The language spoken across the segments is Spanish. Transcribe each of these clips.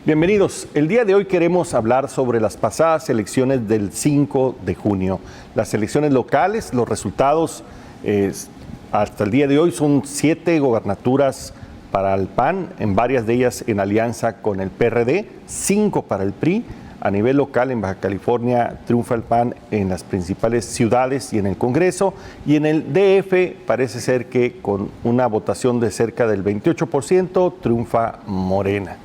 Bienvenidos. El día de hoy queremos hablar sobre las pasadas elecciones del 5 de junio. Las elecciones locales, los resultados hasta el día de hoy son 7 gobernaturas para el PAN, en varias de ellas en alianza con el PRD, 5 para el PRI. A nivel local, en Baja California, triunfa el PAN en las principales ciudades y en el Congreso. Y en el DF parece ser que con una votación de cerca del 28%, triunfa Morena.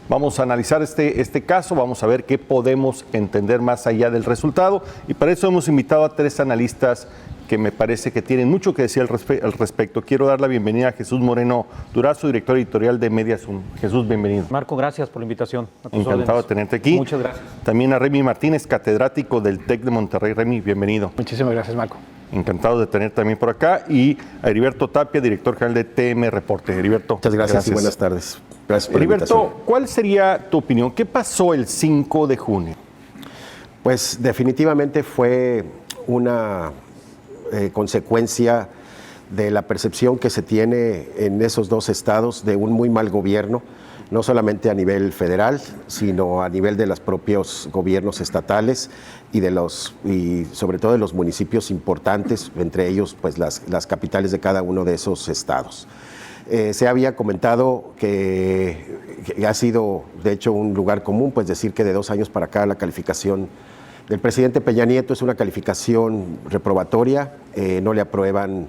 Vamos a analizar este caso, vamos a ver qué podemos entender más allá del resultado. Y para eso hemos invitado a 3 analistas que me parece que tienen mucho que decir al respecto. Quiero dar la bienvenida a Jesús Moreno Durazo, director editorial de Mediazum. Jesús, bienvenido. Marco, gracias por la invitación. Encantado de tenerte aquí. Muchas gracias. También a Remy Martínez, catedrático del TEC de Monterrey. Remy, bienvenido. Muchísimas gracias, Marco. Encantado de tener también por acá. Y a Heriberto Tapia, director general de TM Reporte. Heriberto. Muchas gracias y buenas tardes. Gracias por la Heriberto, invitación. ¿cuál sería tu opinión? ¿Qué pasó el 5 de junio? Pues definitivamente fue una consecuencia de la percepción que se tiene en esos 2 estados de un muy mal gobierno, no solamente a nivel federal, sino a nivel de los propios gobiernos estatales y sobre todo de los municipios importantes, entre ellos pues las capitales de cada uno de esos estados. Se había comentado que ha sido, de hecho, un lugar común, pues decir que de 2 años para acá la calificación del presidente Peña Nieto es una calificación reprobatoria, no le aprueban,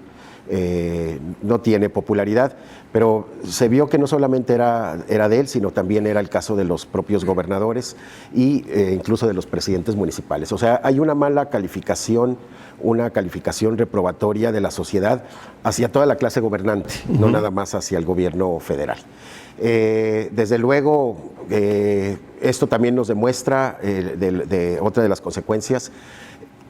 no tiene popularidad, pero se vio que no solamente era de él, sino también era el caso de los propios gobernadores e incluso de los presidentes municipales. O sea, hay una mala calificación, una calificación reprobatoria de la sociedad hacia toda la clase gobernante, no nada más hacia el gobierno federal. Desde luego, esto también nos demuestra de otra de las consecuencias,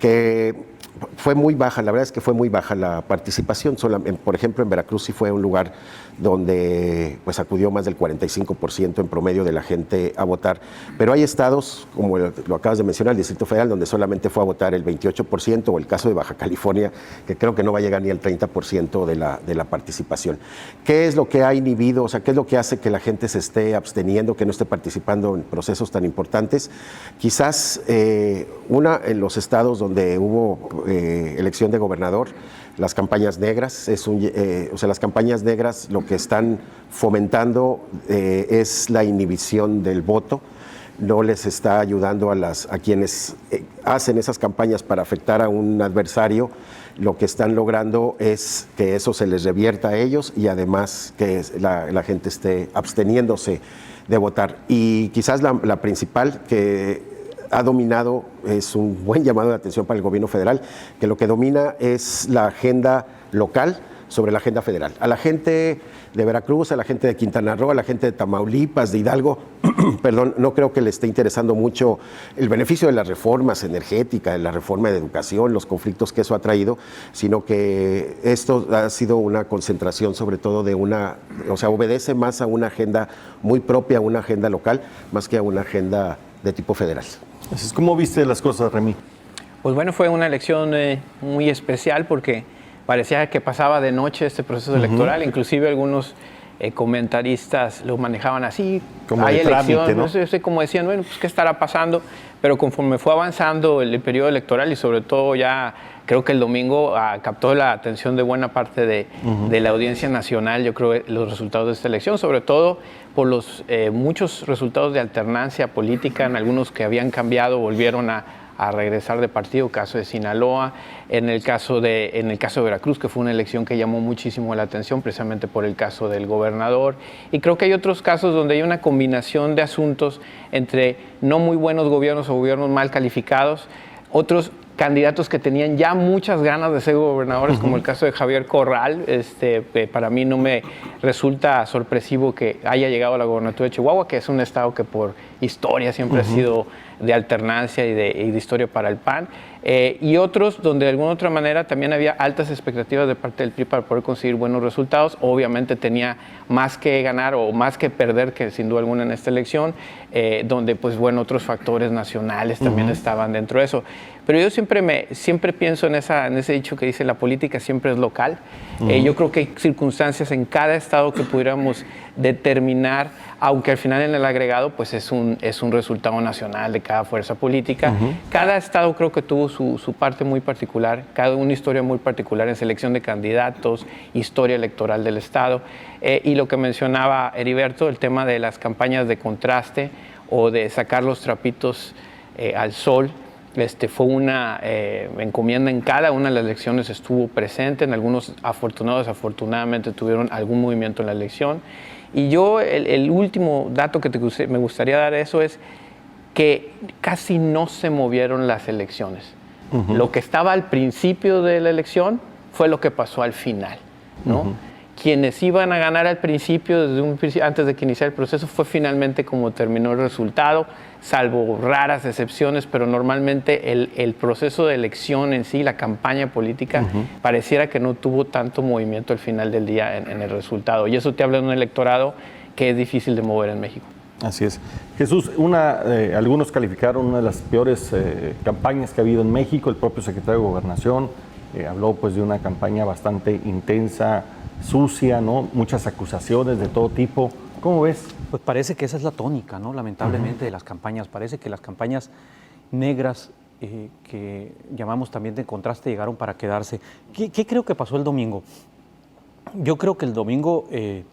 que fue muy baja, la verdad es que fue muy baja la participación. Por ejemplo, en Veracruz sí fue un lugar donde pues acudió más del 45% en promedio de la gente a votar, pero hay estados, como lo acabas de mencionar, el Distrito Federal, donde solamente fue a votar el 28%, o el caso de Baja California, que creo que no va a llegar ni al 30% de la participación. ¿Qué es lo que ha inhibido? O sea, ¿qué es lo que hace que la gente se esté absteniendo, que no esté participando en procesos tan importantes? Quizás en los estados donde hubo elección de gobernador, las campañas negras, las campañas negras lo que están fomentando es la inhibición del voto, no les está ayudando a quienes hacen esas campañas para afectar a un adversario. Lo que están logrando es que eso se les revierta a ellos y además que la gente esté absteniéndose de votar. Y quizás la principal que ha dominado, es un buen llamado de atención para el gobierno federal, que lo que domina es la agenda local sobre la agenda federal. A la gente de Veracruz, a la gente de Quintana Roo, a la gente de Tamaulipas, de Hidalgo, perdón, no creo que le esté interesando mucho el beneficio de las reformas energéticas, de la reforma de educación, los conflictos que eso ha traído, sino que esto ha sido una concentración sobre todo obedece más a una agenda muy propia, a una agenda local, más que a una agenda de tipo federal. ¿Cómo viste las cosas, Remy? Pues bueno, fue una elección muy especial porque parecía que pasaba de noche este proceso electoral, inclusive algunos comentaristas lo manejaban así, como hay elección, trámite, ¿no? No sé, como decían, bueno, pues qué estará pasando, pero conforme fue avanzando el periodo electoral y sobre todo ya creo que el domingo captó la atención de buena parte de la audiencia nacional, yo creo, los resultados de esta elección, sobre todo por los muchos resultados de alternancia política, en algunos que habían cambiado volvieron a regresar de partido, caso de Sinaloa, en el caso de Veracruz, que fue una elección que llamó muchísimo la atención precisamente por el caso del gobernador, y creo que hay otros casos donde hay una combinación de asuntos entre no muy buenos gobiernos o gobiernos mal calificados, otros candidatos que tenían ya muchas ganas de ser gobernadores, como el caso de Javier Corral. Para mí no me resulta sorpresivo que haya llegado a la gobernatura de Chihuahua, que es un estado que por historia siempre ha sido de alternancia y de historia para el PAN, y otros donde de alguna otra manera también había altas expectativas de parte del PRI para poder conseguir buenos resultados. Obviamente tenía más que ganar o más que perder, que sin duda alguna en esta elección, donde pues bueno, otros factores nacionales también estaban dentro de eso. Pero yo siempre pienso en ese dicho que dice: la política siempre es local. Yo creo que hay circunstancias en cada estado que pudiéramos determinar, aunque al final en el agregado pues es un resultado nacional de cada fuerza política. Cada estado creo que tuvo su parte muy particular, una historia muy particular en selección de candidatos, historia electoral del estado. Y lo que mencionaba Heriberto, el tema de las campañas de contraste o de sacar los trapitos al sol, fue una encomienda en cada una de las elecciones, estuvo presente. En algunos desafortunadamente tuvieron algún movimiento en la elección. Y yo, el último dato que me gustaría dar eso es que casi no se movieron las elecciones. Lo que estaba al principio de la elección fue lo que pasó al final, ¿no? Quienes iban a ganar al principio, antes de que iniciara el proceso, fue finalmente como terminó el resultado, salvo raras excepciones, pero normalmente el proceso de elección en sí, la campaña política, pareciera que no tuvo tanto movimiento al final del día en el resultado. Y eso te habla de un electorado que es difícil de mover en México. Así es. Jesús, algunos calificaron una de las peores campañas que ha habido en México. El propio secretario de Gobernación habló pues de una campaña bastante intensa, sucia, ¿no? Muchas acusaciones de todo tipo. ¿Cómo ves? Pues parece que esa es la tónica, ¿no? Lamentablemente, de las campañas. Parece que las campañas negras que llamamos también de contraste llegaron para quedarse. ¿Qué creo que pasó el domingo? Yo creo que el domingo, el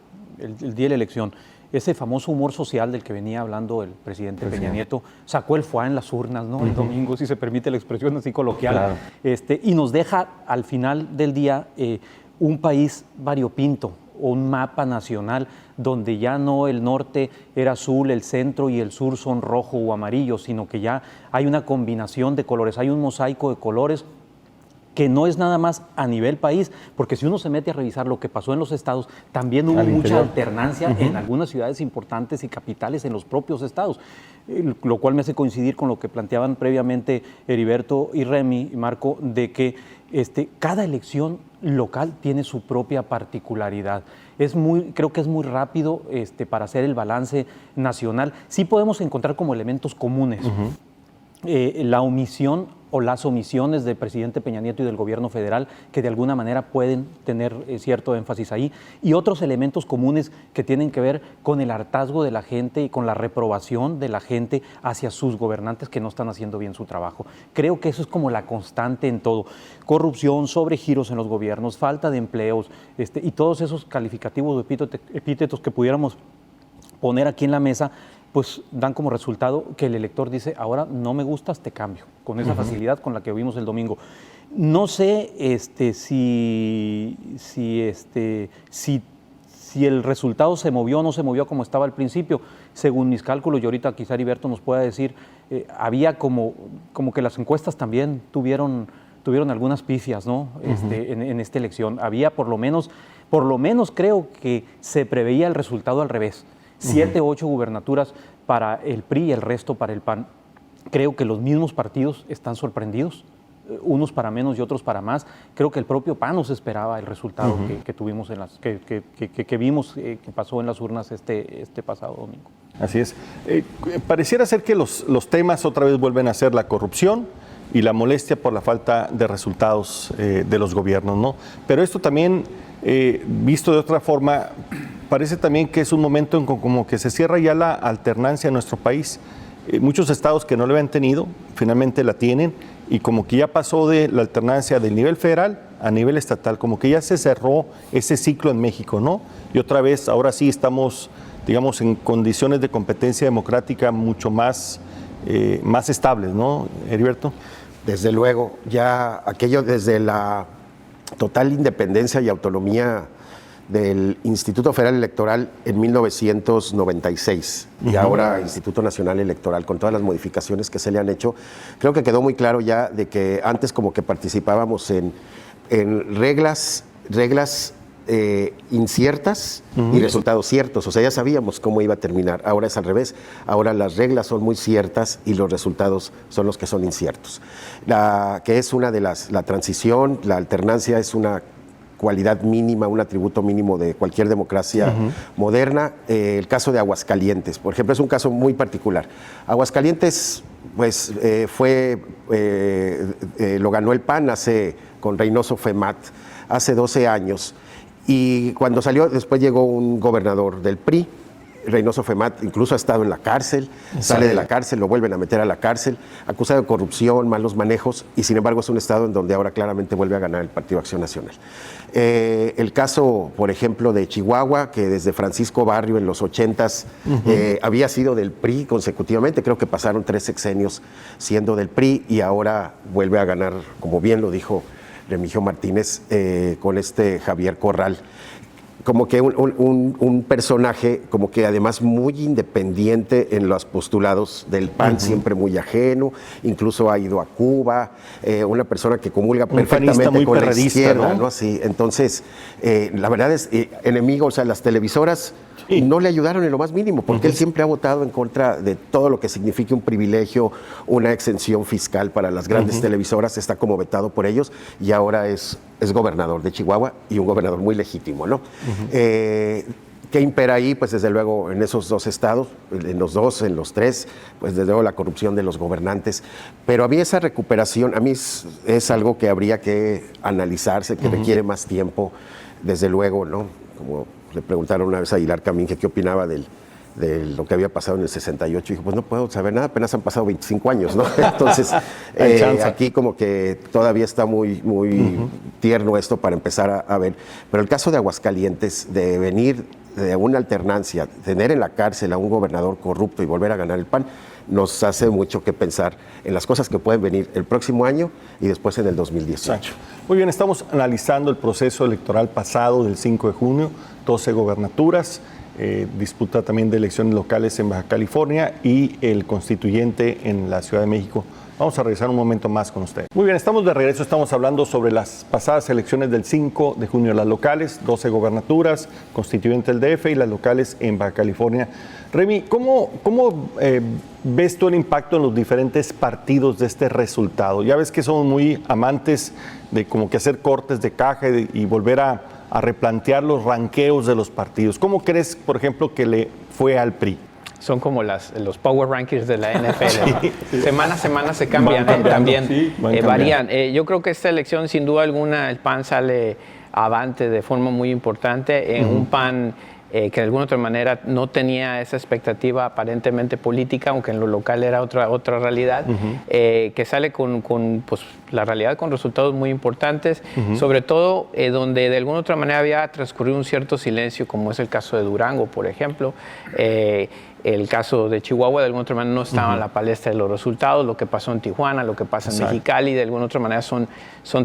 día de la elección, ese famoso humor social del que venía hablando el presidente Peña Nieto, sacó el foie en las urnas, ¿no? El domingo, si se permite la expresión así coloquial. Claro. Y nos deja al final del día un país variopinto, un mapa nacional donde ya no el norte era azul, el centro y el sur son rojo o amarillo, sino que ya hay una combinación de colores, hay un mosaico de colores que no es nada más a nivel país, porque si uno se mete a revisar lo que pasó en los estados, también hubo mucha alternancia en algunas ciudades importantes y capitales en los propios estados, lo cual me hace coincidir con lo que planteaban previamente Heriberto y Remy y Marco, de que cada elección local tiene su propia particularidad. Creo que es muy rápido para hacer el balance nacional. Sí podemos encontrar como elementos comunes la omisión o las omisiones del presidente Peña Nieto y del gobierno federal, que de alguna manera pueden tener cierto énfasis ahí, y otros elementos comunes que tienen que ver con el hartazgo de la gente y con la reprobación de la gente hacia sus gobernantes que no están haciendo bien su trabajo. Creo que eso es como la constante en todo. Corrupción, sobregiros en los gobiernos, falta de empleos, y todos esos calificativos o epítetos que pudiéramos poner aquí en la mesa, pues dan como resultado que el elector dice: ahora no me gustas, te cambio, con esa facilidad con la que vimos el domingo. No sé si el resultado se movió o no se movió como estaba al principio. Según mis cálculos, y ahorita quizá Heriberto nos pueda decir, había como que las encuestas también tuvieron algunas pifias, ¿no? En esta elección. Había por lo menos creo que se preveía el resultado al revés. 7 u 8 gubernaturas para el PRI y el resto para el PAN. Creo que los mismos partidos están sorprendidos, unos para menos y otros para más. Creo que el propio PAN no se esperaba el resultado que tuvimos que vimos que pasó en las urnas este pasado domingo. Así es. Pareciera ser que los temas otra vez vuelven a ser la corrupción y la molestia por la falta de resultados de los gobiernos, ¿no? Pero esto también, visto de otra forma, parece también que es un momento en como que se cierra ya la alternancia en nuestro país. Muchos estados que no lo habían tenido, finalmente la tienen, y como que ya pasó de la alternancia del nivel federal a nivel estatal, como que ya se cerró ese ciclo en México, ¿no? Y otra vez, ahora sí estamos, digamos, en condiciones de competencia democrática mucho más estables, ¿no, Heriberto? Desde luego, ya aquello desde la total independencia y autonomía del Instituto Federal Electoral en 1996 y ahora Instituto Nacional Electoral, con todas las modificaciones que se le han hecho, creo que quedó muy claro ya de que antes como que participábamos en reglas inciertas y resultados ciertos. O sea, ya sabíamos cómo iba a terminar. Ahora es al revés. Ahora las reglas son muy ciertas y los resultados son los que son inciertos. Que es una de la transición, la alternancia es una cualidad mínima, un atributo mínimo de cualquier democracia moderna. El caso de Aguascalientes, por ejemplo, es un caso muy particular. Aguascalientes, pues, lo ganó el PAN con Reynoso Femat hace 12 años. Y cuando salió, después llegó un gobernador del PRI, Reynoso Femat, incluso ha estado en la cárcel, sale de la cárcel, lo vuelven a meter a la cárcel, acusado de corrupción, malos manejos, y sin embargo es un estado en donde ahora claramente vuelve a ganar el Partido Acción Nacional. El caso, por ejemplo, de Chihuahua, que desde Francisco Barrio en los 80s había sido del PRI consecutivamente, creo que pasaron 3 sexenios siendo del PRI y ahora vuelve a ganar, como bien lo dijo Remigio Martínez, con Javier Corral. Como que un personaje, como que además muy independiente en los postulados del PAN, siempre muy ajeno, incluso ha ido a Cuba, una persona que comulga perfectamente con la izquierda, ¿no? Sí, entonces, la verdad es, enemigo, o sea, las televisoras no le ayudaron en lo más mínimo, porque él siempre ha votado en contra de todo lo que signifique un privilegio, una exención fiscal para las grandes televisoras, está como vetado por ellos, y ahora es gobernador de Chihuahua y un gobernador muy legítimo, ¿no? ¿Qué impera ahí? Pues desde luego en esos 2 estados, en los 3, pues desde luego la corrupción de los gobernantes. Pero a mí esa recuperación, a mí es algo que habría que analizarse, que requiere más tiempo, desde luego, ¿no? Como le preguntaron una vez a Aguilar Camín que qué opinaba de lo que había pasado en el 68, y dijo, pues no puedo saber nada, apenas han pasado 25 años, ¿no? Entonces, aquí como que todavía está muy tierno esto para empezar a ver. Pero el caso de Aguascalientes, de venir de una alternancia, tener en la cárcel a un gobernador corrupto y volver a ganar el PAN, nos hace mucho que pensar en las cosas que pueden venir el próximo año y después en el 2018. Sancho. Muy bien, estamos analizando el proceso electoral pasado del 5 de junio, 12 gobernaturas, disputa también de elecciones locales en Baja California y el constituyente en la Ciudad de México. Vamos a regresar un momento más con ustedes. Muy bien, estamos de regreso, estamos hablando sobre las pasadas elecciones del 5 de junio, las locales, 12 gobernaturas, constituyente del DF y las locales en Baja California. Remy, ¿cómo ves tú el impacto en los diferentes partidos de este resultado? Ya ves que somos muy amantes de como que hacer cortes de caja y volver a replantear los ranqueos de los partidos. ¿Cómo crees, por ejemplo, que le fue al PRI? Son como los power rankings de la NFL. Sí. Semana a semana se cambian, también varían. Yo creo que esta elección, sin duda alguna, el PAN sale avante de forma muy importante en un PAN que de alguna otra manera no tenía esa expectativa aparentemente política, aunque en lo local era otra realidad, que sale con pues, la realidad con resultados muy importantes, sobre todo donde de alguna otra manera había transcurrido un cierto silencio, como es el caso de Durango, por ejemplo. El caso de Chihuahua, de alguna otra manera, no estaba en la palestra de los resultados. Lo que pasó en Tijuana, lo que pasa en Mexicali, de alguna otra manera son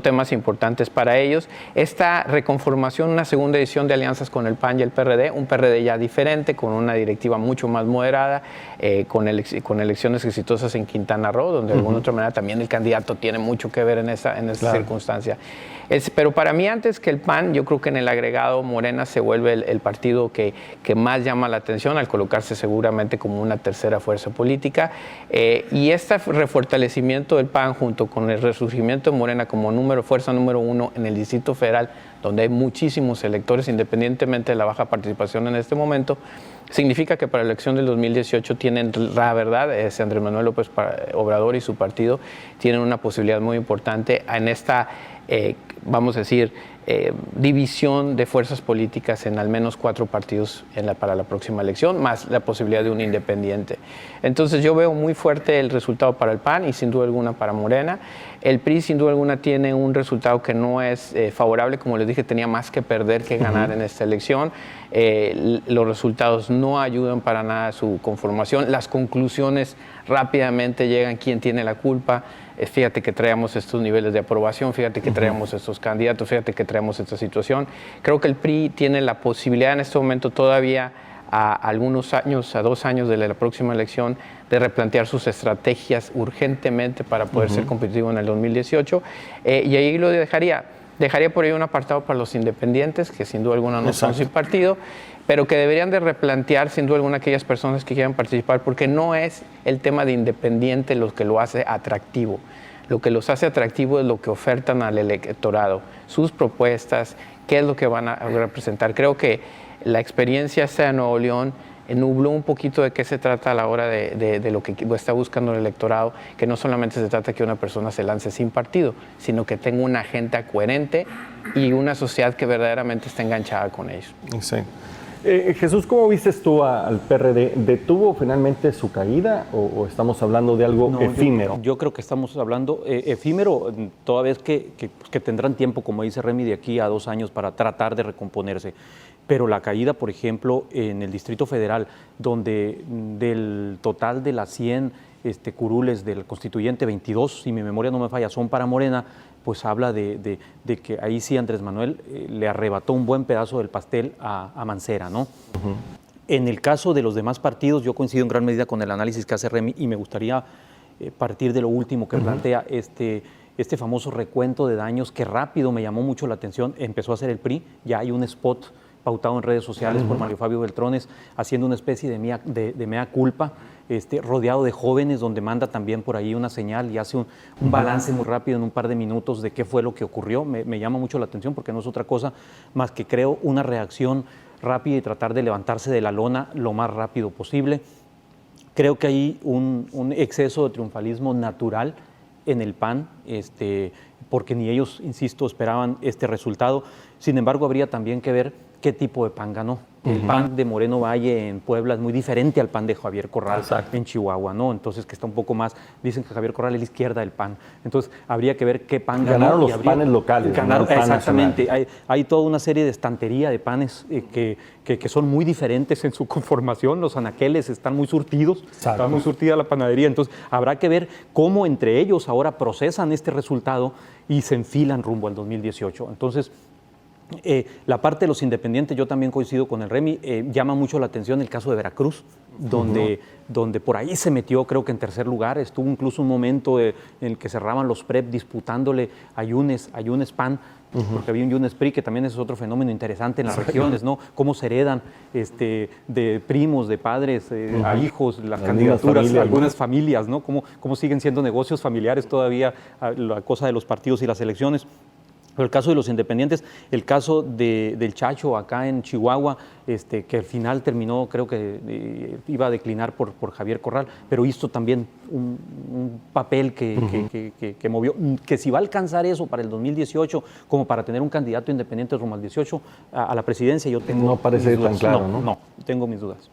temas importantes para ellos. Esta reconformación, una segunda edición de alianzas con el PAN y el PRD, un PRD ya diferente, con una directiva mucho más moderada, con elecciones exitosas en Quintana Roo, donde de alguna otra manera también el candidato tiene mucho que ver en esa circunstancia. Pero para mí, antes que el PAN, yo creo que en el agregado Morena se vuelve el partido que más llama la atención al colocarse seguramente como una tercera fuerza política. Y este refortalecimiento del PAN junto con el resurgimiento de Morena como fuerza número 1 en el Distrito Federal, donde hay muchísimos electores, independientemente de la baja participación en este momento, significa que para la elección del 2018 tienen, la verdad, Andrés Manuel López Obrador y su partido tienen una posibilidad muy importante en esta, vamos a decir, división de fuerzas políticas en al menos 4 partidos para la próxima elección, más la posibilidad de un independiente. Entonces yo veo muy fuerte el resultado para el PAN y sin duda alguna para Morena. El PRI sin duda alguna tiene un resultado que no es favorable, como les dije, tenía más que perder que ganar en esta elección. Los resultados no ayudan para nada a su conformación. Las conclusiones rápidamente llegan, quién tiene la culpa. Fíjate que traemos estos niveles de aprobación, fíjate que traemos estos candidatos, fíjate que traemos esta situación. Creo que el PRI tiene la posibilidad en este momento todavía a algunos años, a 2 años de la próxima elección, de replantear sus estrategias urgentemente para poder ser competitivo en el 2018. Y ahí lo dejaría. Dejaría por ahí un apartado para los independientes, que sin duda alguna no son sin partido, pero que deberían de replantear sin duda alguna aquellas personas que quieran participar, porque no es el tema de independiente lo que lo hace atractivo. Lo que los hace atractivo es lo que ofertan al electorado, sus propuestas, qué es lo que van a representar. Creo que la experiencia esta de Nuevo León nubló un poquito de qué se trata a la hora de lo que está buscando el electorado, que no solamente se trata de que una persona se lance sin partido, sino que tenga una agenda coherente y una sociedad que verdaderamente esté enganchada con ellos. Sí. Jesús, ¿cómo viste tú al PRD? ¿Detuvo finalmente su caída o estamos hablando de algo efímero? Yo creo que estamos hablando efímero, toda vez que tendrán tiempo, como dice Remy, de aquí a 2 años para tratar de recomponerse. Pero la caída, por ejemplo, en el Distrito Federal, donde del total de las 100 curules del constituyente, 22, si mi memoria no me falla, son para Morena, pues habla de que ahí sí Andrés Manuel le arrebató un buen pedazo del pastel a Mancera, ¿no? En el caso de los demás partidos, yo coincido en gran medida con el análisis que hace Remy y me gustaría partir de lo último que plantea este famoso recuento de daños que rápido me llamó mucho la atención. Empezó a hacer el PRI, ya hay un spot pautado en redes sociales por Mario Fabio Beltrones, haciendo una especie de mea culpa, rodeado de jóvenes, donde manda también por ahí una señal y hace un balance muy rápido en un par de minutos de qué fue lo que ocurrió. Me llama mucho la atención porque no es otra cosa más que, creo, una reacción rápida y tratar de levantarse de la lona lo más rápido posible. Creo que hay un exceso de triunfalismo natural en el PAN, porque ni ellos, insisto, esperaban este resultado. Sin embargo, habría también que ver qué tipo de PAN ganó. El PAN de Moreno Valle en Puebla es muy diferente al PAN de Javier Corral en Chihuahua, ¿no? Entonces, que está un poco más, dicen que Javier Corral es la izquierda del PAN. Entonces, habría que ver qué PAN ganó. Ganaron los panes locales. Ganaron, exactamente. Hay toda una serie de estantería de panes que son muy diferentes en su conformación. Los anaqueles están muy surtidos, está muy surtida la panadería. Entonces, habrá que ver cómo entre ellos ahora procesan este resultado y se enfilan rumbo al 2018. Entonces, la parte de los independientes, yo también coincido con el Remy, llama mucho la atención el caso de Veracruz, donde por ahí se metió, creo que en tercer lugar. Estuvo incluso un momento en el que cerraban los PREP disputándole a Yunes PAN, porque había un Yunes PRI, que también es otro fenómeno interesante en las regiones, ¿no? Cómo se heredan de primos, de padres a hijos, las candidaturas, algunas familias, ¿no? Cómo siguen siendo negocios familiares todavía la cosa de los partidos y las elecciones. Pero el caso de los independientes, el caso del Chacho acá en Chihuahua, que al final terminó, creo que iba a declinar por Javier Corral, pero hizo también un papel que movió, que si va a alcanzar eso para el 2018, como para tener un candidato independiente rumbo al 18 a la presidencia, yo tengo no parece tan claro, ¿no? No, tengo mis dudas.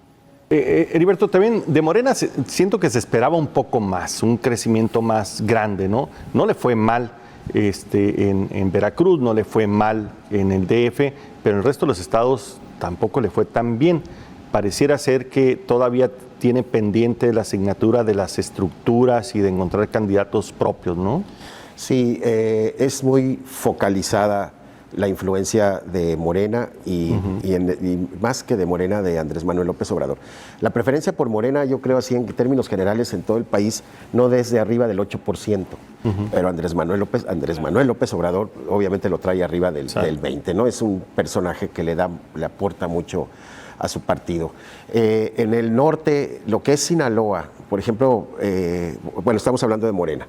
Heriberto, también de Morena siento que se esperaba un poco más, un crecimiento más grande, ¿no? No le fue mal en Veracruz, no le fue mal en el DF, pero en el resto de los estados tampoco le fue tan bien. Pareciera ser que todavía tiene pendiente la asignatura de las estructuras y de encontrar candidatos propios, ¿no? Sí, es muy focalizada la influencia de Morena y más que de Morena, de Andrés Manuel López Obrador. La preferencia por Morena, yo creo así en términos generales en todo el país, no desde arriba del 8%, pero Andrés Manuel López Obrador obviamente lo trae arriba del 20%, ¿no? Es un personaje que le aporta mucho a su partido. En el norte, lo que es Sinaloa, por ejemplo, bueno, estamos hablando de Morena.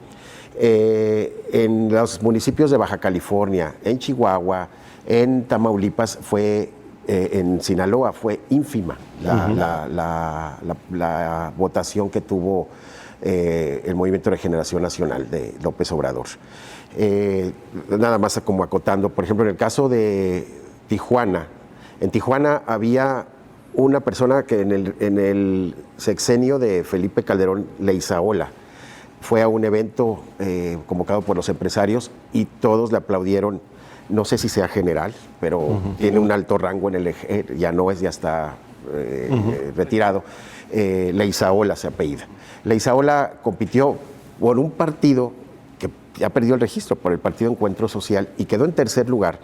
En los municipios de Baja California, en Chihuahua, en Tamaulipas, en Sinaloa fue ínfima la votación que tuvo el Movimiento de Regeneración Nacional de López Obrador. Nada más como acotando, por ejemplo, en el caso de Tijuana, en Tijuana había una persona que en el sexenio de Felipe Calderón Leizaola fue a un evento convocado por los empresarios y todos le aplaudieron. No sé si sea general, pero tiene un alto rango en el ya está retirado. Leizaola se apellida. Leizaola compitió por un partido que ya perdió el registro, por el Partido Encuentro Social, y quedó en tercer lugar,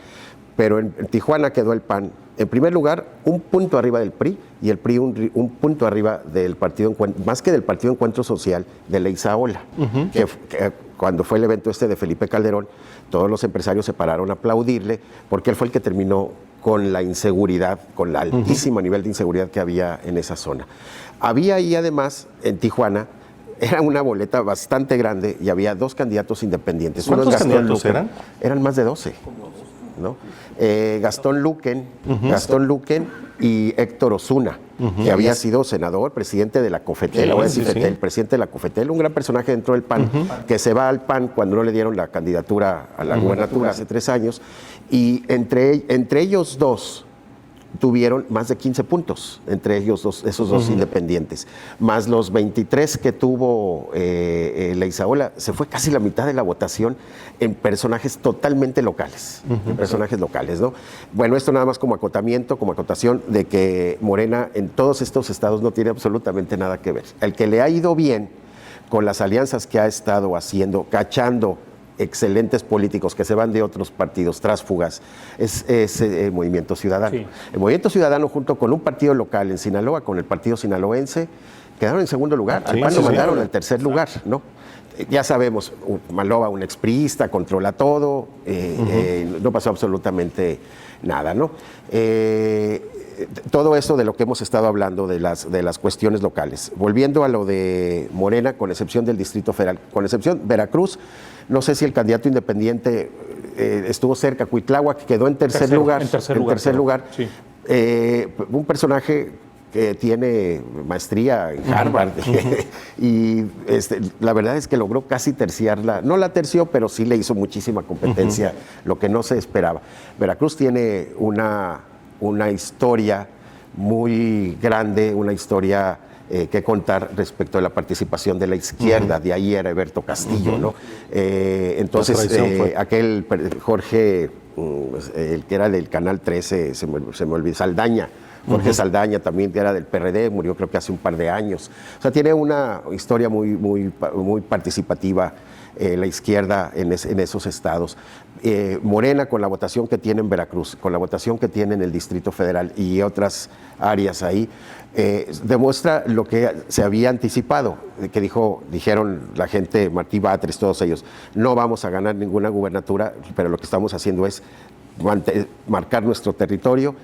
pero en Tijuana quedó el PAN en primer lugar, un punto arriba del PRI, y el PRI un punto arriba del Partido Encuentro, más que del Partido Encuentro Social, de Leizaola, que cuando fue el evento este de Felipe Calderón, todos los empresarios se pararon a aplaudirle porque él fue el que terminó con la inseguridad, con el altísimo nivel de inseguridad que había en esa zona. Había ahí además, en Tijuana, era una boleta bastante grande y había 2 candidatos independientes. ¿Cuántos candidatos eran? Eran más de 12. ¿No? Gastón Luquen y Héctor Osuna, que había sido senador, presidente de la COFETEL, el presidente de la COFETEL, un gran personaje dentro del PAN, que se va al PAN cuando no le dieron la candidatura a la gubernatura hace 3 años, y entre ellos dos tuvieron más de 15 puntos, entre ellos esos dos independientes, más los 23 que tuvo la Isaola. Se fue casi la mitad de la votación en personajes totalmente locales, ¿no? Bueno, esto nada más como acotación de que Morena en todos estos estados no tiene absolutamente nada que ver. El que le ha ido bien con las alianzas que ha estado haciendo, cachando excelentes políticos que se van de otros partidos, tránsfugas, es el Movimiento Ciudadano. Sí. El Movimiento Ciudadano, junto con un partido local en Sinaloa, con el partido sinaloense, quedaron en segundo lugar. Al PAN lo mandaron al tercer lugar, ¿no? Ya sabemos, Maloba, un expriista, controla todo, no pasó absolutamente nada, ¿no? Todo eso de lo que hemos estado hablando de las cuestiones locales. Volviendo a lo de Morena, con excepción del Distrito Federal, con excepción Veracruz, no sé si el candidato independiente estuvo cerca, Cuitláhuac quedó en tercer lugar. Sí. Un personaje que tiene maestría en Harvard y la verdad es que logró casi terciarla, no la terció, pero sí le hizo muchísima competencia, lo que no se esperaba. Veracruz tiene una historia muy grande, una historia que contar respecto a la participación de la izquierda, de ahí era Eberto Castillo, ¿no? Entonces, aquel Jorge, el que era del Canal 13, se me olvidó, Saldaña, Jorge Saldaña también, que era del PRD, murió creo que hace un par de años. O sea, tiene una historia muy participativa la izquierda en esos estados. Morena, con la votación que tiene en Veracruz, con la votación que tiene en el Distrito Federal y otras áreas ahí, demuestra lo que se había anticipado, que dijeron la gente, Martí Batres, todos ellos, no vamos a ganar ninguna gubernatura, pero lo que estamos haciendo es marcar nuestro territorio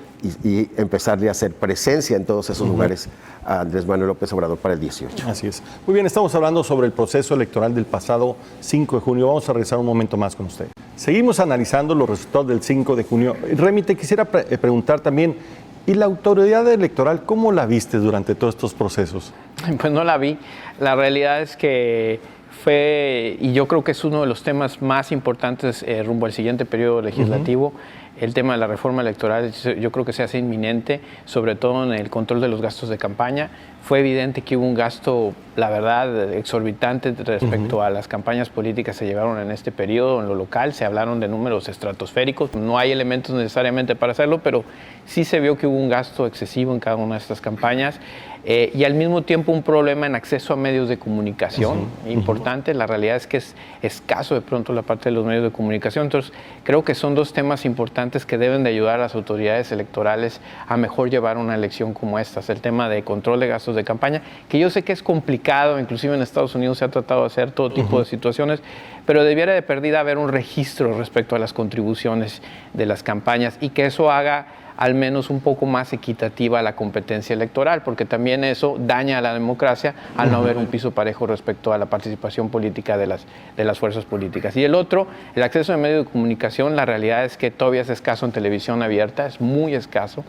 y empezarle a hacer presencia en todos esos lugares a Andrés Manuel López Obrador para el 18. Así es. Muy bien, estamos hablando sobre el proceso electoral del pasado 5 de junio. Vamos a regresar un momento más con usted. Seguimos analizando los resultados del 5 de junio. Remy, te quisiera preguntar también, ¿y la autoridad electoral cómo la viste durante todos estos procesos? Pues no la vi. La realidad es que fue, y yo creo que es uno de los temas más importantes rumbo al siguiente periodo legislativo, el tema de la reforma electoral. Yo creo que se hace inminente, sobre todo en el control de los gastos de campaña. Fue evidente que hubo un gasto, la verdad, exorbitante respecto a las campañas políticas que se llevaron en este periodo. En lo local se hablaron de números estratosféricos. No hay elementos necesariamente para hacerlo, pero sí se vio que hubo un gasto excesivo en cada una de estas campañas. Y al mismo tiempo un problema en acceso a medios de comunicación importante. La realidad es que es escaso de pronto la parte de los medios de comunicación. Entonces creo que son dos temas importantes que deben de ayudar a las autoridades electorales a mejor llevar una elección como esta. El tema de control de gastos de campaña, que yo sé que es complicado, inclusive en Estados Unidos se ha tratado de hacer todo tipo de situaciones, pero debiera de perdida haber un registro respecto a las contribuciones de las campañas y que eso haga al menos un poco más equitativa la competencia electoral, porque también eso daña a la democracia al no haber un piso parejo respecto a la participación política de las fuerzas políticas. Y el otro, el acceso a medios de comunicación, la realidad es que todavía es escaso en televisión abierta, es muy escaso.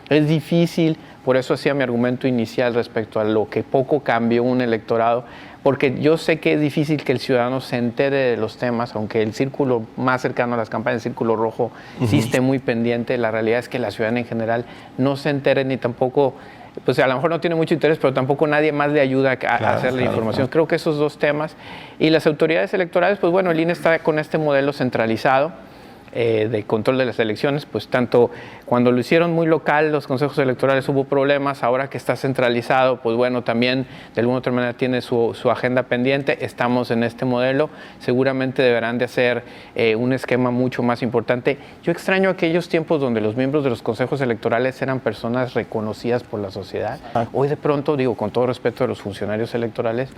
Es difícil, por eso hacía mi argumento inicial respecto a lo que poco cambió un electorado, porque yo sé que es difícil que el ciudadano se entere de los temas, aunque el círculo más cercano a las campañas, el círculo rojo, sí esté muy pendiente. La realidad es que la ciudadanía en general no se entere ni tampoco, pues a lo mejor no tiene mucho interés, pero tampoco nadie más le ayuda a hacer la información. Creo que esos dos temas. Y las autoridades electorales, pues bueno, el INE está con este modelo centralizado de control de las elecciones, pues tanto cuando lo hicieron muy local, los consejos electorales hubo problemas, ahora que está centralizado, pues bueno, también de alguna otra manera tiene su agenda pendiente. Estamos en este modelo, seguramente deberán de hacer un esquema mucho más importante. Yo extraño aquellos tiempos donde los miembros de los consejos electorales eran personas reconocidas por la sociedad. Hoy de pronto, digo, con todo respeto de los funcionarios electorales,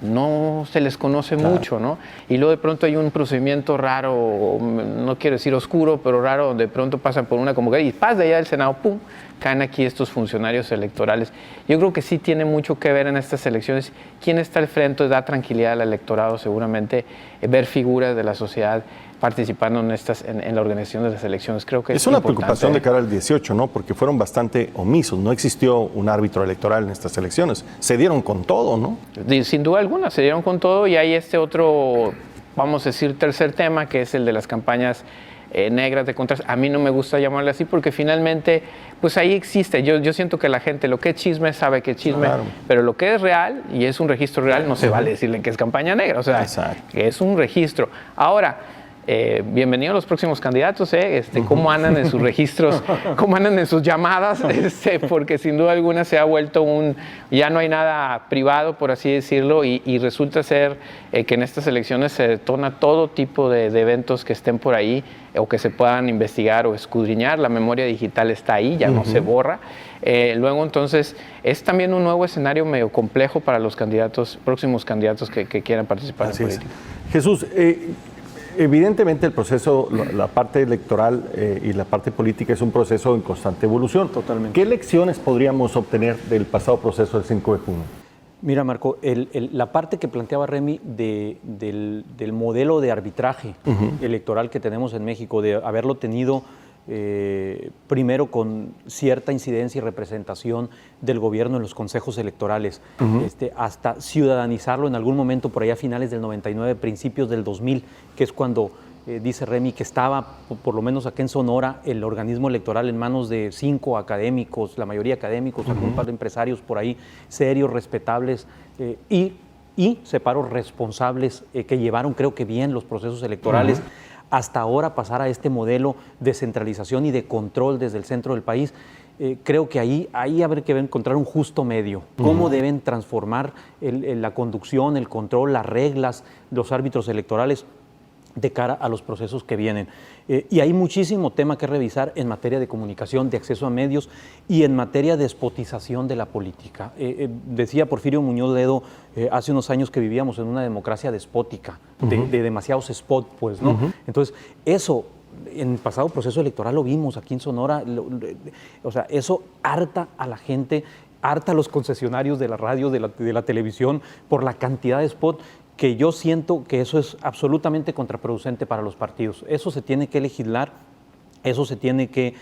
no se les conoce mucho, ¿no? Y luego de pronto hay un procedimiento raro, no quiero decir oscuro, pero raro, donde de pronto pasan por una convocatoria y pasa de allá del Senado, ¡pum!, caen aquí estos funcionarios electorales. Yo creo que sí tiene mucho que ver en estas elecciones. ¿Quién está al frente? Da tranquilidad al electorado, seguramente, ver figuras de la sociedad participando en la organización de las elecciones. Creo que es una preocupación de cara al 18, ¿no? Porque fueron bastante omisos. No existió un árbitro electoral en estas elecciones. Se dieron con todo, ¿no? Sin duda alguna, se dieron con todo, y hay este otro, vamos a decir, tercer tema, que es el de las campañas negras de contras. A mí no me gusta llamarle así porque finalmente, pues ahí existe. Yo siento que la gente, lo que es chisme, sabe que es chisme, claro, pero lo que es real, y es un registro real, no se vale decirle que es campaña negra, o sea, exacto, que es un registro. Ahora, bienvenidos a los próximos candidatos, cómo andan en sus registros, cómo andan en sus llamadas, porque sin duda alguna se ha vuelto ya no hay nada privado, por así decirlo, y resulta ser que en estas elecciones se detona todo tipo de eventos que estén por ahí o que se puedan investigar o escudriñar. La memoria digital está ahí, ya no se borra. Luego, entonces, es también un nuevo escenario medio complejo para los próximos candidatos que quieran participar en política. Jesús, evidentemente el proceso, la parte electoral y la parte política es un proceso en constante evolución. Totalmente. ¿Qué lecciones podríamos obtener del pasado proceso del 5 de junio? Mira, Marco, la parte que planteaba Remy del modelo de arbitraje electoral que tenemos en México, de haberlo tenido primero con cierta incidencia y representación del gobierno en los consejos electorales, hasta ciudadanizarlo en algún momento por allá a finales del 99, principios del 2000, que es cuando dice Remy que estaba, por lo menos aquí en Sonora, el organismo electoral en manos de 5 académicos, la mayoría académicos, algún par de empresarios por ahí, serios, respetables, y separos responsables que llevaron, creo que bien, los procesos electorales. Hasta ahora pasar a este modelo de centralización y de control desde el centro del país, creo que ahí habrá que encontrar un justo medio. Cómo deben transformar la conducción, el control, las reglas, los árbitros electorales de cara a los procesos que vienen. Y hay muchísimo tema que revisar en materia de comunicación, de acceso a medios y en materia de despotización de la política. Decía Porfirio Muñoz Ledo hace unos años que vivíamos en una democracia despótica, de demasiados spots, pues, ¿no? Entonces, eso, en el pasado proceso electoral lo vimos aquí en Sonora, o sea, eso harta a la gente, harta a los concesionarios de la radio, de la televisión, por la cantidad de spots, que yo siento que eso es absolutamente contraproducente para los partidos. Eso se tiene que legislar, eso se tiene que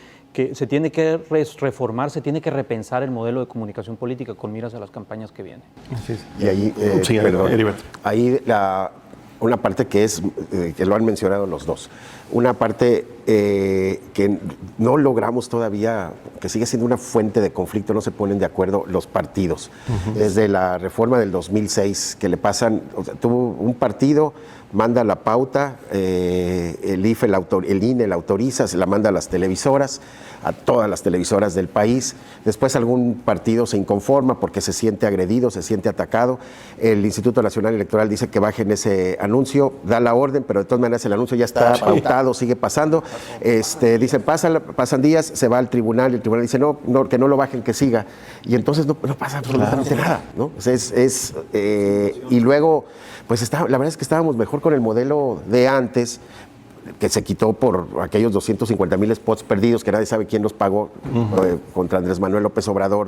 reformar, se tiene que repensar el modelo de comunicación política con miras a las campañas que vienen. Sí, y ahí, una parte que lo han mencionado los dos, una parte que no logramos todavía, que sigue siendo una fuente de conflicto, no se ponen de acuerdo los partidos. Desde la reforma del 2006, que le pasan, o sea, tuvo un partido, manda la pauta, el INE la autoriza, se la manda a las televisoras, a todas las televisoras del país. Después algún partido se inconforma porque se siente agredido, se siente atacado. El Instituto Nacional Electoral dice que bajen ese anuncio, da la orden, pero de todas maneras el anuncio ya está pautado, sigue pasando. Dicen, pasan días, se va al tribunal, y el tribunal dice, no, que no lo bajen, que siga. Y entonces no pasa absolutamente nada, ¿no? Y luego, pues la verdad es que estábamos mejor con el modelo de antes, que se quitó por aquellos 250,000 spots perdidos que nadie sabe quién los pagó contra Andrés Manuel López Obrador,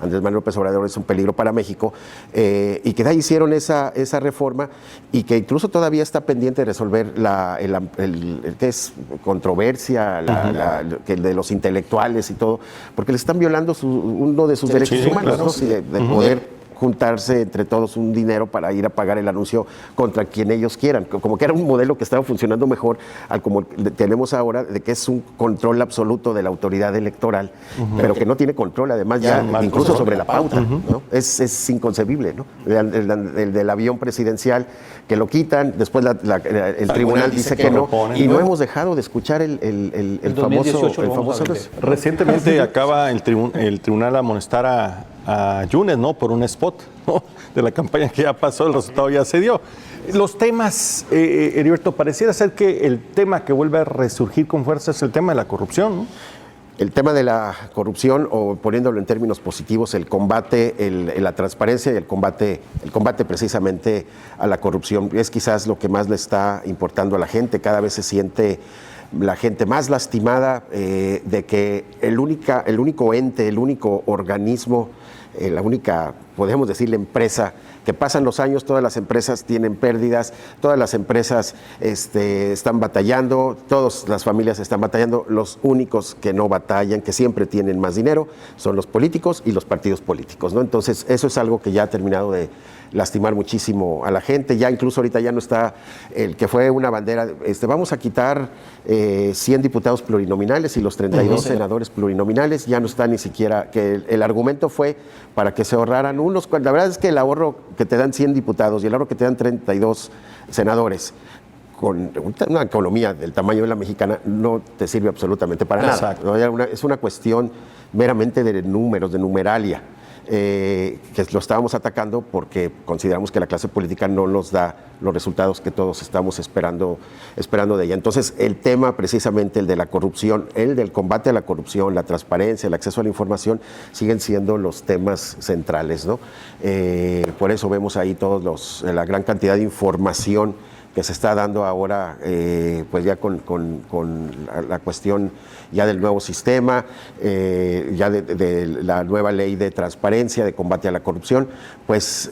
Andrés Manuel López Obrador es un peligro para México, y que de ahí hicieron esa reforma, y que incluso todavía está pendiente de resolver el que es controversia, que de los intelectuales y todo, porque le están violando uno de sus derechos humanos, claro, ¿no? Sí, de poder juntarse entre todos un dinero para ir a pagar el anuncio contra quien ellos quieran, como que era un modelo que estaba funcionando mejor al como tenemos ahora, de que es un control absoluto de la autoridad electoral, pero que no tiene control además ya incluso sobre la pauta, ¿no? Es inconcebible, ¿no? El del avión presidencial, que lo quitan, después el tribunal dice que no, y no hemos dejado de escuchar el famoso. Recientemente acaba el tribunal amonestar a Yunes, ¿no? Por un spot, ¿no? De la campaña que ya pasó, el resultado ya se dio. Los temas, Heriberto, pareciera ser que el tema que vuelve a resurgir con fuerza es el tema de la corrupción, ¿no? El tema de la corrupción, o poniéndolo en términos positivos, el combate, la transparencia y el combate precisamente a la corrupción es quizás lo que más le está importando a la gente. Cada vez se siente la gente más lastimada de que el único ente, el único organismo, la única, podemos decirle, empresa, que pasan los años, todas las empresas tienen pérdidas, todas las empresas están batallando, todas las familias están batallando, los únicos que no batallan, que siempre tienen más dinero, son los políticos y los partidos políticos, ¿no? Entonces, eso es algo que ya ha terminado de lastimar muchísimo a la gente. Ya incluso ahorita ya no está el que fue una bandera, vamos a quitar 100 diputados plurinominales y los 32 senadores plurinominales, ya no está ni siquiera, que el argumento fue para que se ahorraran unos, la verdad es que el ahorro que te dan 100 diputados y el ahorro que te dan 32 senadores, con una economía del tamaño de la mexicana, no te sirve absolutamente para nada, ¿no? Es una cuestión meramente de números, de numeralia. Que lo estábamos atacando porque consideramos que la clase política no nos da los resultados que todos estamos esperando de ella. Entonces, el tema precisamente, el de la corrupción, el del combate a la corrupción, la transparencia, el acceso a la información, siguen siendo los temas centrales, ¿no? Por eso vemos ahí la gran cantidad de información que se está dando ahora, pues ya con la cuestión ya del nuevo sistema, ya de la nueva ley de transparencia, de combate a la corrupción, pues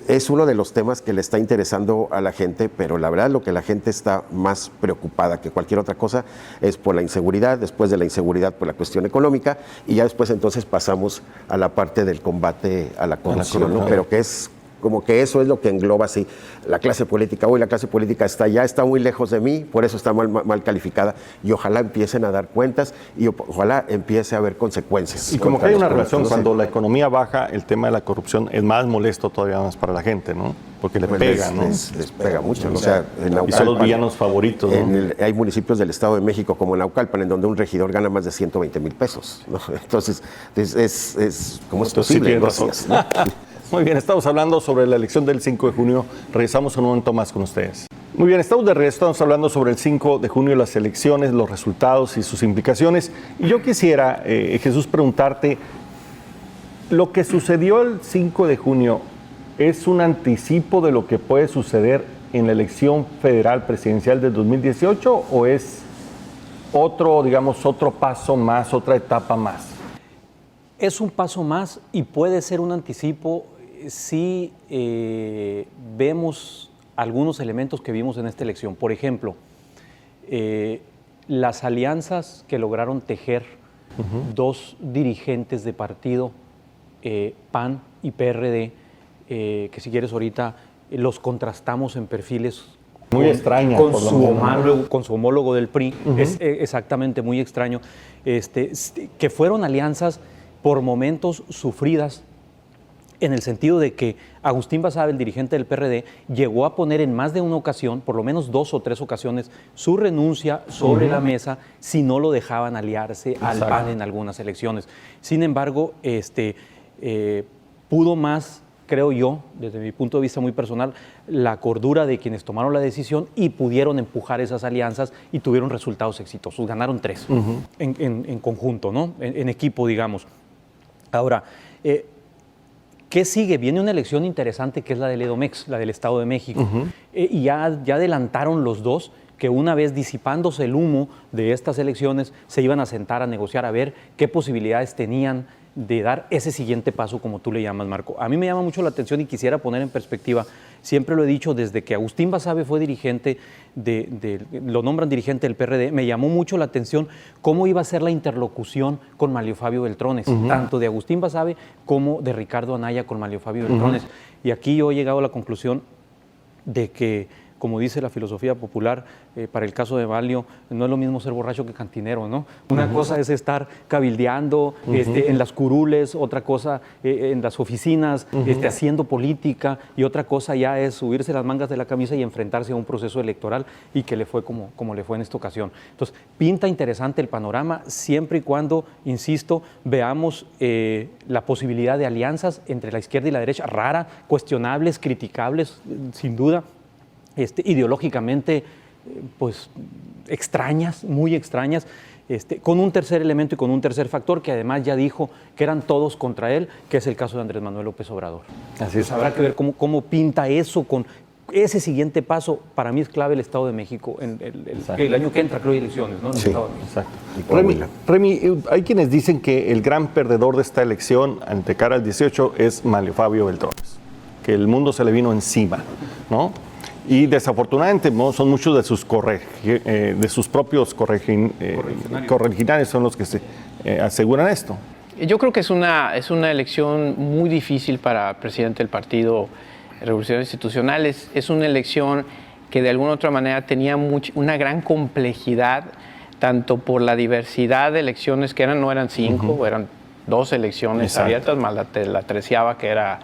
es uno de los temas que le está interesando a la gente, pero la verdad lo que la gente está más preocupada que cualquier otra cosa es por la inseguridad, después de la inseguridad por la cuestión económica, y ya después entonces pasamos a la parte del combate a la corrupción, ¿no? Pero que es como que eso es lo que engloba así la clase política. Hoy la clase política está muy lejos de mí, por eso está mal calificada, y ojalá empiecen a dar cuentas y ojalá empiece a haber consecuencias. Y como que hay una relación, cuando la economía baja, el tema de la corrupción es más molesto todavía más para la gente, ¿no? Porque le pega, ¿no? Les pega mucho, ¿no? O sea, en Naucalpan, y son los villanos favoritos, ¿no? Hay municipios del Estado de México como Naucalpan, en donde un regidor gana más de 120,000 pesos, ¿no? Entonces, ¿cómo es posible? Gracias, ¿no? Muy bien, estamos hablando sobre la elección del 5 de junio. Regresamos en un momento más con ustedes. Muy bien, estamos de regreso, estamos hablando sobre el 5 de junio, las elecciones, los resultados y sus implicaciones. Y yo quisiera, Jesús, preguntarte, ¿lo que sucedió el 5 de junio es un anticipo de lo que puede suceder en la elección federal presidencial del 2018 o es otro paso más, otra etapa más? Es un paso más y puede ser un anticipo si vemos algunos elementos que vimos en esta elección. Por ejemplo, las alianzas que lograron tejer dos dirigentes de partido, PAN y PRD, que si quieres ahorita los contrastamos en perfiles muy extraño con su homólogo del PRI, es exactamente muy extraño, que fueron alianzas por momentos sufridas, en el sentido de que Agustín Basabe, el dirigente del PRD, llegó a poner en más de una ocasión, por lo menos 2 o 3 ocasiones, su renuncia sobre la mesa si no lo dejaban aliarse al PAN en algunas elecciones. Sin embargo, pudo más, creo yo, desde mi punto de vista muy personal, la cordura de quienes tomaron la decisión y pudieron empujar esas alianzas y tuvieron resultados exitosos. Ganaron 3 en conjunto, ¿no? En equipo, digamos. Ahora, ¿qué sigue? Viene una elección interesante que es la del EDOMEX, la del Estado de México. Y ya adelantaron los dos que una vez disipándose el humo de estas elecciones se iban a sentar a negociar a ver qué posibilidades tenían de dar ese siguiente paso, como tú le llamas, Marco. A mí me llama mucho la atención y quisiera poner en perspectiva, siempre lo he dicho, desde que Agustín Basabe fue dirigente, lo nombran dirigente del PRD, me llamó mucho la atención cómo iba a ser la interlocución con Manlio Fabio Beltrones, tanto de Agustín Basabe como de Ricardo Anaya con Manlio Fabio Beltrones. Y aquí yo he llegado a la conclusión de que, como dice la filosofía popular, para el caso de Manlio, no es lo mismo ser borracho que cantinero, ¿no? Una cosa es estar cabildeando en las curules, otra cosa en las oficinas, haciendo política, y otra cosa ya es subirse las mangas de la camisa y enfrentarse a un proceso electoral, y que le fue como le fue en esta ocasión. Entonces, pinta interesante el panorama, siempre y cuando, insisto, veamos la posibilidad de alianzas entre la izquierda y la derecha, rara, cuestionables, criticables, sin duda, ideológicamente pues extrañas, muy extrañas, con un tercer elemento y con un tercer factor que además ya dijo que eran todos contra él, que es el caso de Andrés Manuel López Obrador. Así es. Habrá que ver cómo pinta eso con ese siguiente paso. Para mí es clave el Estado de México. El año que entra creo hay elecciones, ¿no? En el Sí. Estado de México. Exacto. Remy, hay quienes dicen que el gran perdedor de esta elección ante cara al 18 es Manlio Fabio Beltrones, que el mundo se le vino encima, ¿no? Y desafortunadamente ¿no? son muchos de sus propios correligionarios son los que se aseguran esto. Yo creo que es una elección muy difícil para presidente del Partido Revolucionario Institucional. Es una elección que de alguna u otra manera tenía una gran complejidad, tanto por la diversidad de elecciones que no eran 5, eran 2 elecciones abiertas, más la 13ª que era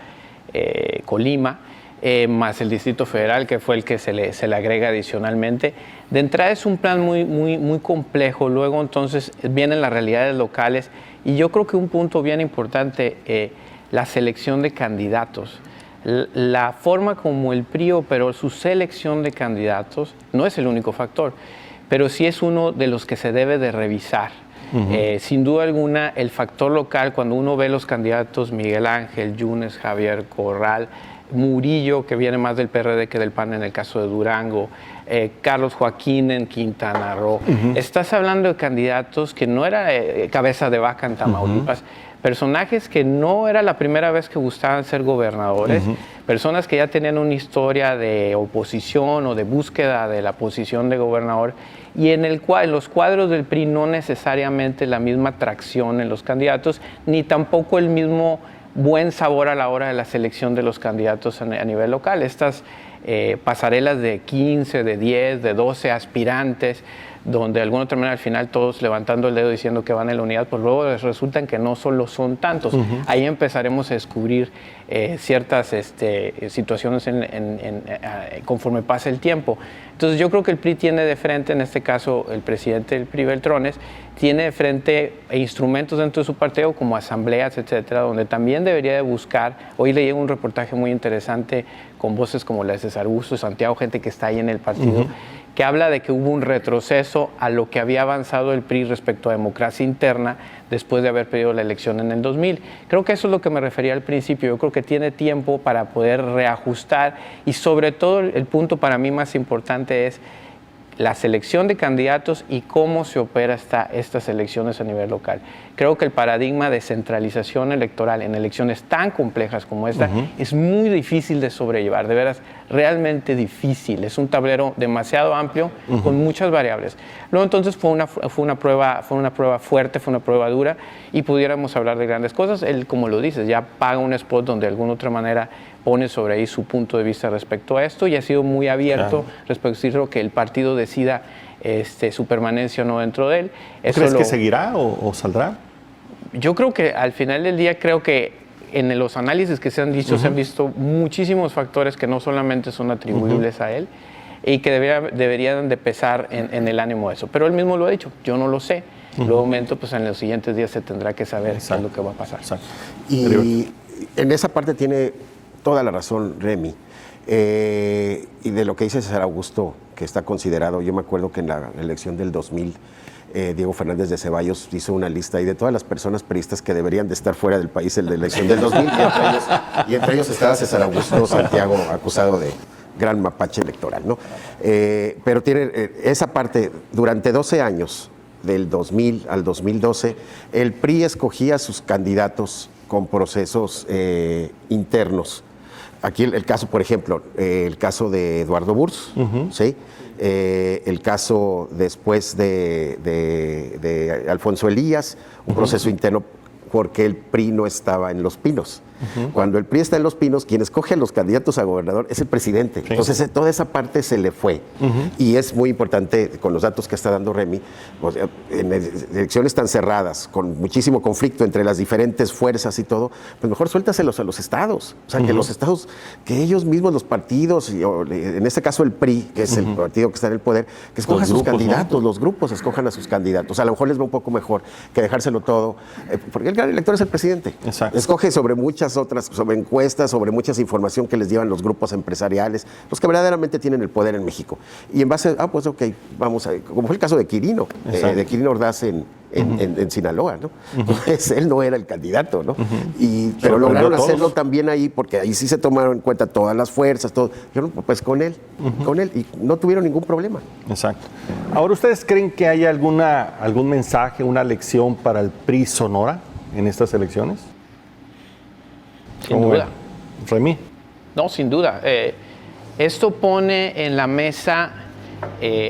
Colima, más el Distrito Federal, que fue el que se le agrega adicionalmente. De entrada es un plan muy complejo, luego entonces vienen las realidades locales, y yo creo que un punto bien importante, la selección de candidatos. La forma como el PRI operó su selección de candidatos no es el único factor, pero sí es uno de los que se debe de revisar. Sin duda alguna, el factor local, cuando uno ve los candidatos Miguel Ángel, Yunes, Javier Corral, Murillo, que viene más del PRD que del PAN en el caso de Durango, Carlos Joaquín en Quintana Roo. Estás hablando de candidatos que no era cabeza de vaca en Tamaulipas, personajes que no era la primera vez que gustaban ser gobernadores, personas que ya tenían una historia de oposición o de búsqueda de la posición de gobernador, y en los cuadros del PRI no necesariamente la misma atracción en los candidatos, ni tampoco el mismo buen sabor a la hora de la selección de los candidatos a nivel local. Estas pasarelas de 15, de 10, de 12 aspirantes, donde de alguna otra manera al final todos levantando el dedo diciendo que van en la unidad, pues luego resultan que no solo son tantos. Ahí empezaremos a descubrir ciertas situaciones conforme pase el tiempo. Entonces yo creo que el PRI tiene de frente, en este caso el presidente del PRI, Beltrones, tiene de frente instrumentos dentro de su partido como asambleas, etcétera, donde también debería de buscar. Hoy leí un reportaje muy interesante con voces como la de César Augusto, Santiago, gente que está ahí en el partido, que habla de que hubo un retroceso a lo que había avanzado el PRI respecto a democracia interna después de haber perdido la elección en el 2000. Creo que eso es lo que me refería al principio. Yo creo que tiene tiempo para poder reajustar, y sobre todo el punto para mí más importante es la selección de candidatos y cómo se opera estas elecciones a nivel local. Creo que el paradigma de centralización electoral en elecciones tan complejas como esta es muy difícil de sobrellevar, de veras, realmente difícil. Es un tablero demasiado amplio con muchas variables. Luego entonces fue una prueba fuerte, fue una prueba dura, y pudiéramos hablar de grandes cosas. Él, como lo dices, ya paga un spot donde de alguna otra manera pone sobre ahí su punto de vista respecto a esto, y ha sido muy abierto respecto a decirlo, que el partido decida su permanencia o no dentro de él. ¿Crees que seguirá o saldrá? Yo creo que al final del día, creo que en los análisis que se han dicho, se han visto muchísimos factores que no solamente son atribuibles a él, y que deberían de pesar en el ánimo de eso. Pero él mismo lo ha dicho, yo no lo sé. Luego momento, pues en los siguientes días se tendrá que saber qué es lo que va a pasar. Y en esa parte tiene toda la razón Remy. Y de lo que dice César Augusto, que está considerado, yo me acuerdo que en la elección del 2000, Diego Fernández de Ceballos hizo una lista, y de todas las personas priistas que deberían de estar fuera del país en la elección del 2000, y entre ellos estaba César Augusto Santiago, acusado de gran mapache electoral, ¿no? Pero tiene esa parte, durante 12 años, del 2000 al 2012, el PRI escogía sus candidatos con procesos internos. Aquí el caso, por ejemplo, el caso de Eduardo Burs, ¿sí? El caso después de Alfonso Elías, un proceso interno porque el PRI no estaba en Los Pinos. Cuando el PRI está en Los Pinos, quien escoge a los candidatos a gobernador es el presidente. Sí. Entonces, toda esa parte se le fue. Y es muy importante, con los datos que está dando Remy, o sea, en elecciones tan cerradas, con muchísimo conflicto entre las diferentes fuerzas y todo, pues mejor suéltaselos a los estados. O sea, que los estados, que ellos mismos, los partidos, en este caso el PRI, que es el partido que está en el poder, que escoja a sus candidatos, los grupos escojan a sus candidatos. A lo mejor les va un poco mejor que dejárselo todo, porque el gran elector es el presidente. Exacto. Escoge sobre muchas muchas otras, sobre encuestas, sobre muchas información que les llevan los grupos empresariales, los que verdaderamente tienen el poder en México. Y en base a, pues ok, vamos a, como fue el caso de Quirino Ordaz en Sinaloa, ¿no? Entonces, él no era el candidato, ¿no? Pero lograron hacerlo también ahí, porque ahí sí se tomaron en cuenta todas las fuerzas, todo. Dijeron, pues con él, y no tuvieron ningún problema. Exacto. Ahora, ¿ustedes creen que hay algún mensaje, una lección para el PRI Sonora en estas elecciones? Sin duda. Remy. No, sin duda. Esto pone en la mesa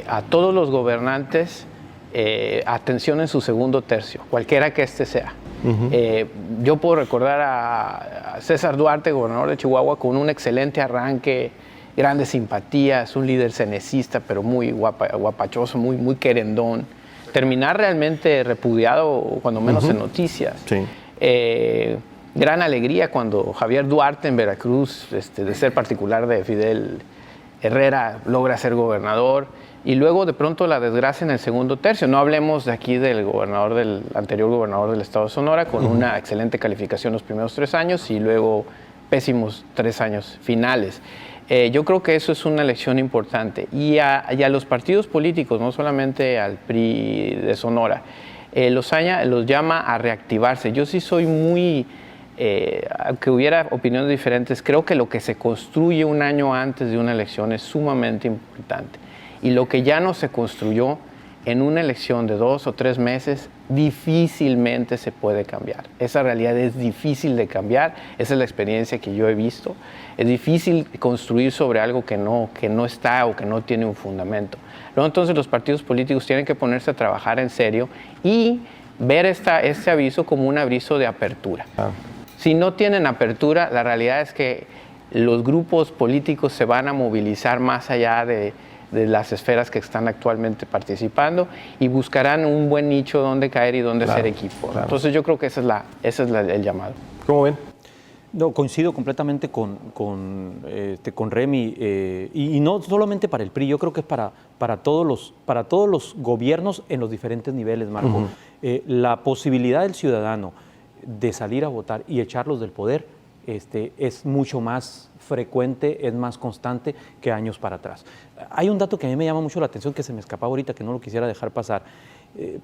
a todos los gobernantes atención en su segundo tercio, cualquiera que este sea. Yo puedo recordar a César Duarte, gobernador de Chihuahua, con un excelente arranque, grandes simpatías, un líder cenecista, pero muy guapachoso, muy querendón. Terminar realmente repudiado, cuando menos en noticias. Sí. Gran alegría cuando Javier Duarte en Veracruz, de ser particular de Fidel Herrera, logra ser gobernador. Y luego de pronto la desgracia en el segundo tercio. No hablemos de aquí del anterior gobernador del estado de Sonora, con una excelente calificación los primeros 3 años y luego pésimos 3 años finales. Yo creo que eso es una lección importante. Y a los partidos políticos, no solamente al PRI de Sonora, los llama a reactivarse. Yo sí soy muy... aunque hubiera opiniones diferentes, creo que lo que se construye un año antes de una elección es sumamente importante. Y lo que ya no se construyó en una elección de 2 o 3 meses, difícilmente se puede cambiar. Esa realidad es difícil de cambiar, esa es la experiencia que yo he visto. Es difícil construir sobre algo que no está o que no tiene un fundamento. Luego, entonces, los partidos políticos tienen que ponerse a trabajar en serio y ver este aviso como un aviso de apertura. Si no tienen apertura, la realidad es que los grupos políticos se van a movilizar más allá de las esferas que están actualmente participando y buscarán un buen nicho donde caer y donde hacer equipo. Claro. Entonces yo creo que ese es el llamado. ¿Cómo ven? No, coincido completamente con Remy, y no solamente para el PRI, yo creo que es para todos los gobiernos en los diferentes niveles, Marco. La posibilidad del ciudadano de salir a votar y echarlos del poder es mucho más frecuente, es más constante que años para atrás. Hay un dato que a mí me llama mucho la atención, que se me escapaba ahorita, que no lo quisiera dejar pasar.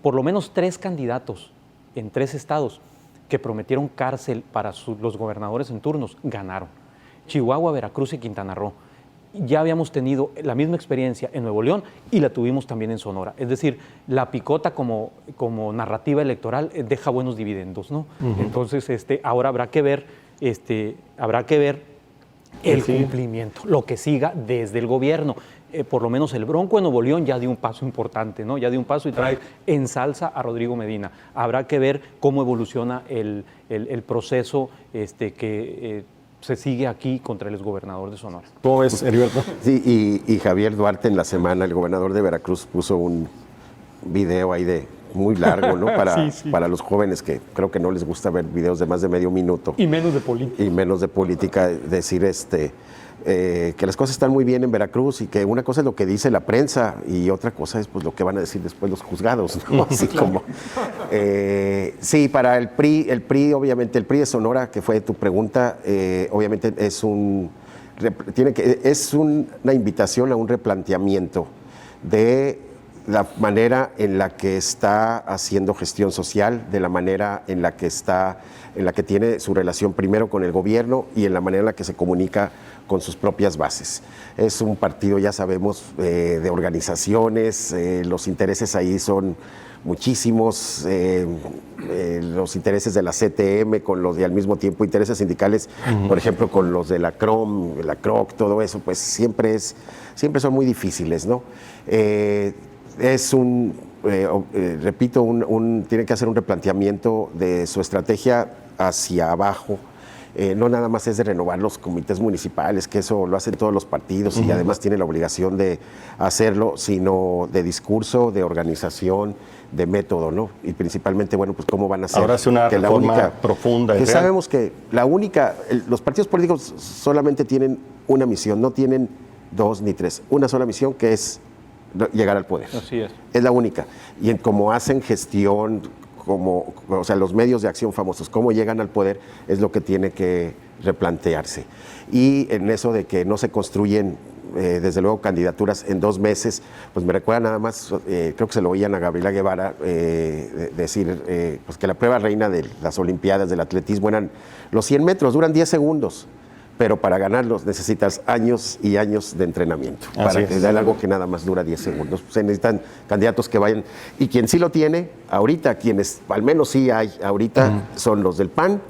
Por lo menos 3 candidatos en 3 estados que prometieron cárcel para los gobernadores en turnos, ganaron. Chihuahua, Veracruz y Quintana Roo. Ya habíamos tenido la misma experiencia en Nuevo León y la tuvimos también en Sonora. Es decir, la picota como narrativa electoral deja buenos dividendos, ¿no? Entonces, ahora habrá que ver el cumplimiento, lo que siga desde el gobierno. Por lo menos el Bronco en Nuevo León ya dio un paso importante, ¿no? Ya dio un paso y trae en salsa a Rodrigo Medina. Habrá que ver cómo evoluciona el proceso que se sigue aquí contra el exgobernador de Sonora. ¿Cómo ves, Heriberto? Sí, y Javier Duarte en la semana, el gobernador de Veracruz, puso un video ahí muy largo, ¿no? Para los jóvenes que creo que no les gusta ver videos de más de medio minuto. Y menos de política. Y menos de política, decir que las cosas están muy bien en Veracruz y que una cosa es lo que dice la prensa y otra cosa es pues lo que van a decir después los juzgados, ¿no? Así como sí, para el PRI, obviamente, el PRI de Sonora, que fue tu pregunta, obviamente es una invitación a un replanteamiento de la manera en la que está haciendo gestión social, de la manera en la que tiene su relación primero con el gobierno y en la manera en la que se comunica con sus propias bases. Es un partido, ya sabemos, de organizaciones, los intereses ahí son muchísimos, los intereses de la CTM con los de al mismo tiempo intereses sindicales, por ejemplo, con los de la CROM, la CROC, todo eso, pues siempre son muy difíciles, ¿no? Repito, tiene que hacer un replanteamiento de su estrategia hacia abajo. No nada más es de renovar los comités municipales, que eso lo hacen todos los partidos y además tiene la obligación de hacerlo, sino de discurso, de organización, de método, ¿no? Y principalmente, bueno, pues cómo van a hacer. Ahora es una reforma profunda. Que sabemos que los partidos políticos solamente tienen una misión, no tienen 2 ni 3, una sola misión, que es llegar al poder. Así es. Es la única. Y en cómo hacen gestión o sea, los medios de acción famosos, cómo llegan al poder, es lo que tiene que replantearse. Y en eso de que no se construyen, desde luego, candidaturas en 2 meses, pues me recuerda nada más, creo que se lo oían a Gabriela Guevara decir pues que la prueba reina de las Olimpiadas del atletismo eran los 100 metros, duran 10 segundos. Pero para ganarlos necesitas años y años de entrenamiento. Para que den algo que nada más dura 10 segundos. Se necesitan candidatos que vayan. Y quien sí lo tiene, ahorita, quienes al menos sí hay ahorita, son los del PAN,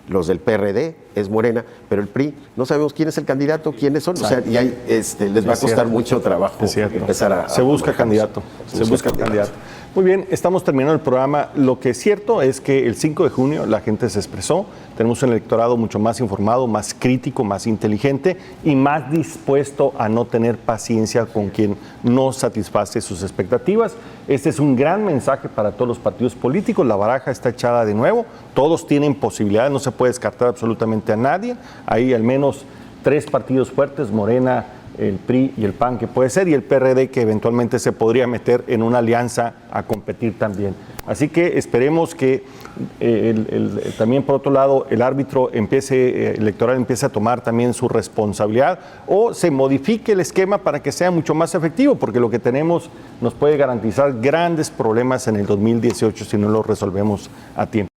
los del PRD, es Morena, pero el PRI, no sabemos quién es el candidato, quiénes son. O sea, y ahí les va a costar mucho trabajo empezar a... Se busca candidato. Se busca candidato. Muy bien, estamos terminando el programa. Lo que es cierto es que el 5 de junio la gente se expresó. Tenemos un electorado mucho más informado, más crítico, más inteligente y más dispuesto a no tener paciencia con quien no satisface sus expectativas. Este es un gran mensaje para todos los partidos políticos. La baraja está echada de nuevo. Todos tienen posibilidades, no se puede descartar absolutamente a nadie. Hay al menos 3 partidos fuertes, Morena, el PRI y el PAN, que puede ser, y el PRD, que eventualmente se podría meter en una alianza a competir también. Así que esperemos que también, por otro lado, el árbitro electoral empiece a tomar también su responsabilidad o se modifique el esquema para que sea mucho más efectivo, porque lo que tenemos nos puede garantizar grandes problemas en el 2018 si no lo resolvemos a tiempo.